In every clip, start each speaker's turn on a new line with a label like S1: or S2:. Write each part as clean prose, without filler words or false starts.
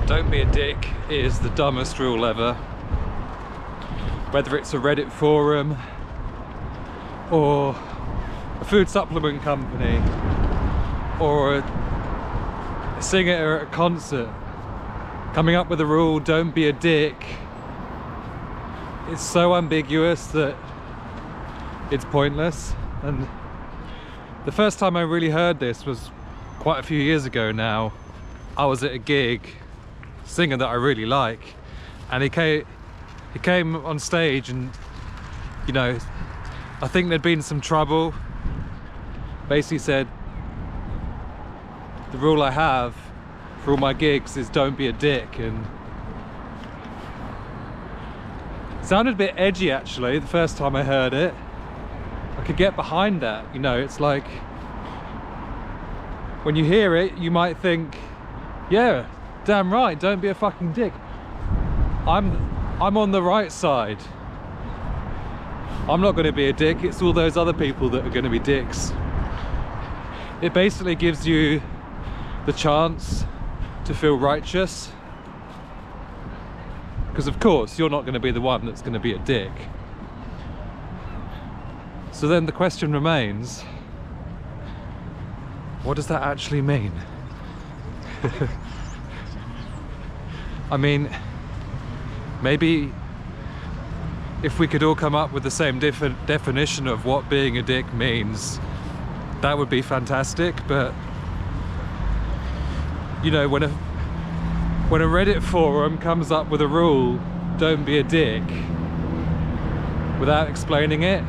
S1: Don't be a dick is the dumbest rule ever. Whether it's a Reddit forum or a food supplement company or a singer at a concert, coming up with a rule, don't be a dick, it's so ambiguous that it's pointless. And the first time I really heard this was quite a few years ago now. I was at a gig, singer that I really like, and he came on stage, and you know, I think there'd been some trouble. Basically said, the rule I have for all my gigs is don't be a dick, and it sounded a bit edgy actually the first time I heard it. I could get behind that, you know. It's like when you hear it you might think, yeah, damn right, don't be a fucking dick. I'm on the right side. I'm not going to be a dick, it's all those other people that are going to be dicks. It basically gives you the chance to feel righteous, because of course you're not going to be the one that's going to be a dick. So then the question remains, what does that actually mean? I mean, maybe if we could all come up with the same definition of what being a dick means, that would be fantastic. But you know, when a Reddit forum comes up with a rule, don't be a dick, without explaining it,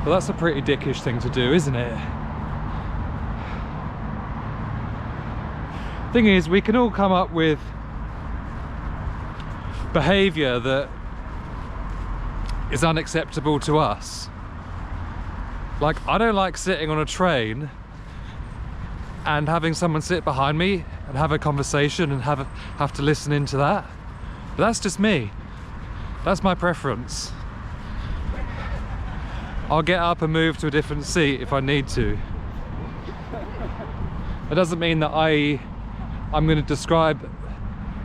S1: well, that's a pretty dickish thing to do, isn't it? Thing is, we can all come up with behaviour that is unacceptable to us. Like, I don't like sitting on a train and having someone sit behind me and have a conversation and have to listen into that. But that's just me. That's my preference. I'll get up and move to a different seat if I need to. It doesn't mean that I'm going to describe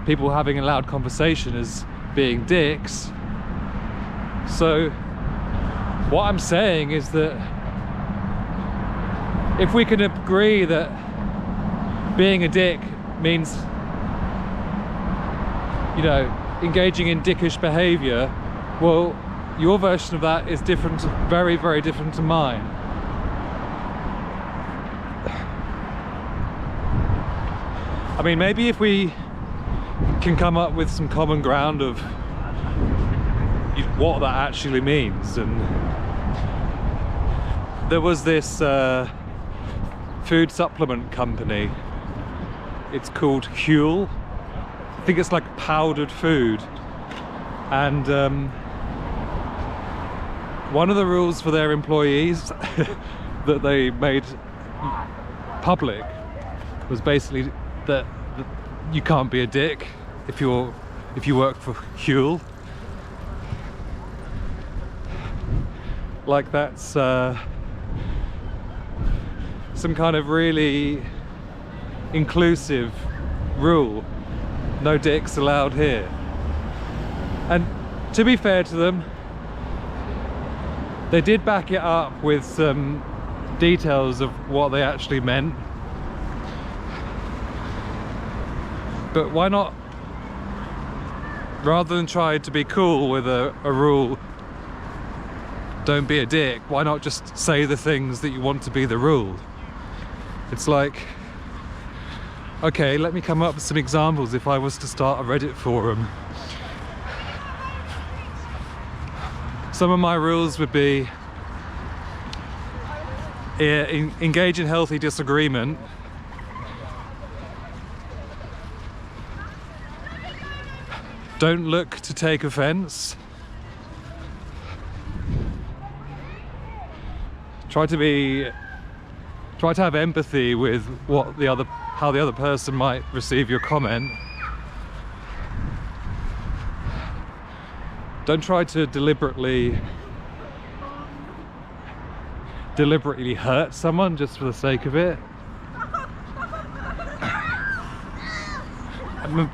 S1: people having a loud conversation as being dicks. So what I'm saying is that if we can agree that being a dick means, you know, engaging in dickish behaviour, well, your version of that is different, very, very different to mine. I mean, maybe if we can come up with some common ground of what that actually means. And there was this food supplement company, it's called Huel. I think it's like powdered food, and one of the rules for their employees that they made public was basically that you can't be a dick if you work for Huel. Like, that's some kind of really inclusive rule. No dicks allowed here. And to be fair to them, they did back it up with some details of what they actually meant. But why not, rather than try to be cool with a rule, don't be a dick, why not just say the things that you want to be the rule? It's like, okay, let me come up with some examples if I was to start a Reddit forum. Some of my rules would be engage in healthy disagreement, don't look to take offence, try to have empathy with how the other person might receive your comment. Don't try to deliberately hurt someone just for the sake of it.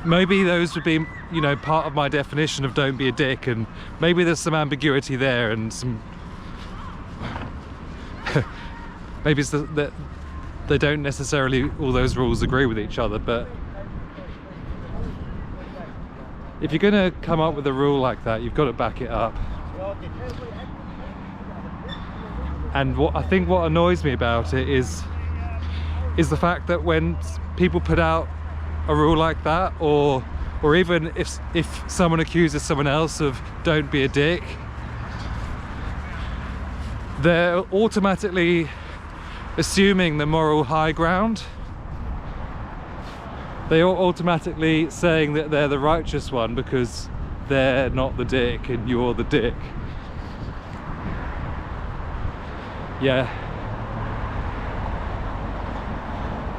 S1: maybe those would be, you know, part of my definition of don't be a dick, and maybe there's some ambiguity there and some maybe it's that they don't necessarily, all those rules agree with each other. But if you're gonna come up with a rule like that, you've got to back it up. And what I think what annoys me about it is the fact that when people put out a rule like that, or even if someone accuses someone else of don't be a dick, they're automatically assuming the moral high ground. They are automatically saying that they're the righteous one because they're not the dick and you're the dick. Yeah.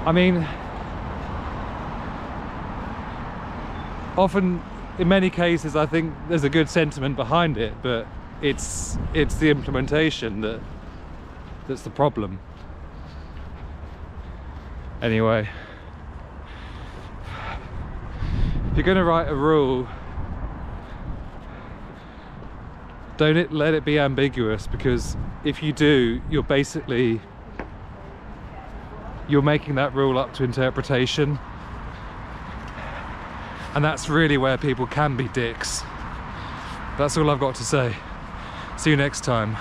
S1: I mean, often, in many cases, I think there's a good sentiment behind it, but it's the implementation that's the problem. Anyway, if you're going to write a rule, don't let it be ambiguous, because if you do, you're making that rule up to interpretation, and that's really where people can be dicks. That's all I've got to say. See you next time.